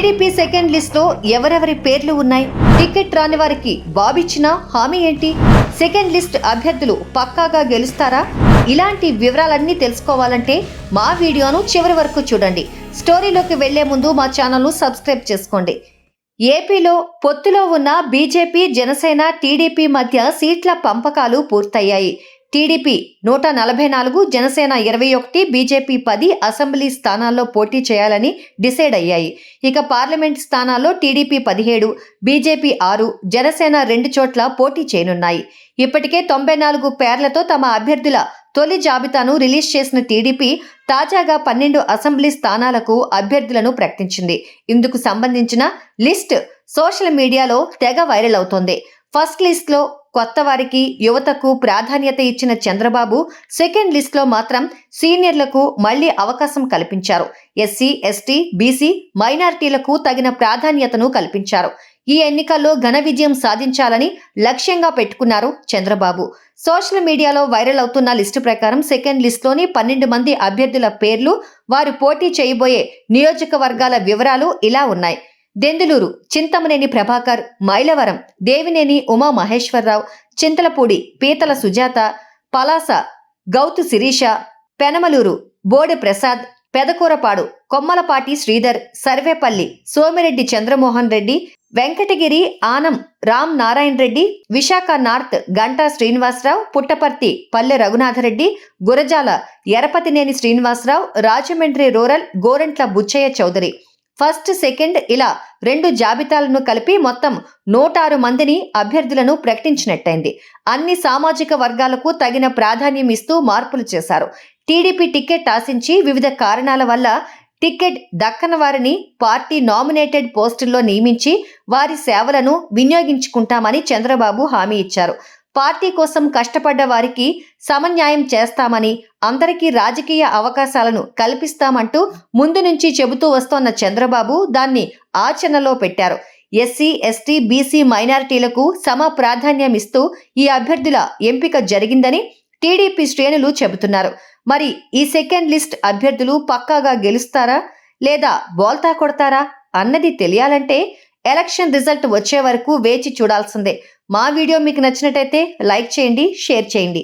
TDP second list లో ఎవరెవరి పేర్లు ఉన్నాయి? టికెట్ రాని వారికి బాబిచ్చిన హామీ ఏంటి? సెకండ్ లిస్ట్ అభ్యర్థులు పక్కాగా గెలుస్తారా? ఇలాంటి వివరాలన్నీ తెలుసుకోవాలంటే మా వీడియోను చివరి వరకు చూడండి. స్టోరీలోకి వెళ్లే ముందు మా ఛానల్ను సబ్స్క్రైబ్ చేసుకోండి. ఏపీలో పొత్తులో ఉన్న బీజేపీ, జనసేన, టీడీపీ మధ్య సీట్ల పంపకాలు పూర్తయ్యాయి. టీడీపీ 144, జనసేన 21, బీజేపీ 10 అసెంబ్లీ స్థానాల్లో పోటీ చేయాలని డిసైడ్ అయ్యాయి. ఇక పార్లమెంట్ స్థానాల్లో టీడీపీ 17, బీజేపీ 6, జనసేన 2 చోట్ల పోటీ చేయనున్నాయి. ఇప్పటికే 94 పేర్లతో తమ అభ్యర్థుల తొలి జాబితాను రిలీజ్ చేసిన టీడీపీ తాజాగా 12 అసెంబ్లీ స్థానాలకు అభ్యర్థులను ప్రకటించింది. ఇందుకు సంబంధించిన లిస్ట్ సోషల్ మీడియాలో తెగ వైరల్ అవుతోంది. ఫస్ట్ లిస్ట్ లో కొత్త వారికి, యువతకు ప్రాధాన్యత ఇచ్చిన చంద్రబాబు సెకండ్ లిస్ట్ లో మాత్రం సీనియర్లకు మళ్లీ అవకాశం కల్పించారు. ఎస్సీ, ఎస్టీ, బీసీ, మైనారిటీలకు తగిన ప్రాధాన్యతను కల్పించారు. ఈ ఎన్నికల్లో ఘన విజయం సాధించాలని లక్ష్యంగా పెట్టుకున్నారు చంద్రబాబు. సోషల్ మీడియాలో వైరల్ అవుతున్న లిస్టు ప్రకారం సెకండ్ లిస్టులోని 12 మంది అభ్యర్థుల పేర్లు, వారు పోటీ చేయబోయే నియోజకవర్గాల వివరాలు ఇలా ఉన్నాయి. దెందులూరు చింతమనేని ప్రభాకర్, మైలవరం దేవినేని ఉమా మహేశ్వరరావు, చింతలపూడి పీతల Sujatha, Palasa Gouthu Sireesha, Penamaluru Bode Prasad, Pedakurapadu Kommalapati Sridhar, Sarvepalli Somireddy Chandramohan Reddy, Venkatagiri Anam Ram Narayana Reddy, Visakha north Ganta Srinivasa Rao, Puttaparthi Palle Raghunatha Reddy, Gurajala Yarapathineni Srinivasa Rao, Rajahmundry rural Gorantla Butchaiah Chowdary. First, second ఇలా 2 జాబితాలను కలిపి మొత్తం 106 మందిని అభ్యర్థులను ప్రకటించినట్టయింది. అన్ని సామాజిక వర్గాలకు తగిన ప్రాధాన్యం ఇస్తూ మార్పులు చేశారు. టీడీపీ టికెట్ ఆశించి వివిధ కారణాల వల్ల టికెట్ దక్కని వారిని పార్టీ నామినేటెడ్ పోస్టుల్లో నియమించి వారి సేవలను వినియోగించుకుంటామని చంద్రబాబు హామీ ఇచ్చారు. పార్టీ కోసం కష్టపడ్డ వారికి సమన్యాయం చేస్తామని, అందరికీ రాజకీయ అవకాశాలను కల్పిస్తామంటూ ముందు నుంచి చెబుతూ వస్తోన్న చంద్రబాబు దాన్ని ఆచరణలో పెట్టారు. ఎస్సీ, ఎస్టీ, బీసీ, మైనారిటీలకు సమ ప్రాధాన్యం ఇస్తూ ఈ అభ్యర్థుల ఎంపిక జరిగిందని టీడీపీ శ్రేణులు చెబుతున్నారు. మరి ఈ సెకండ్ లిస్ట్ అభ్యర్థులు పక్కాగా గెలుస్తారా లేదా బోల్తా కొడతారా అన్నది తెలియాలంటే ఎలక్షన్ రిజల్ట్ వచ్చే వరకు వేచి చూడాల్సిందే. మా వీడియో మీకు నచ్చినట్టయితే లైక్ చేయండి, షేర్ చేయండి.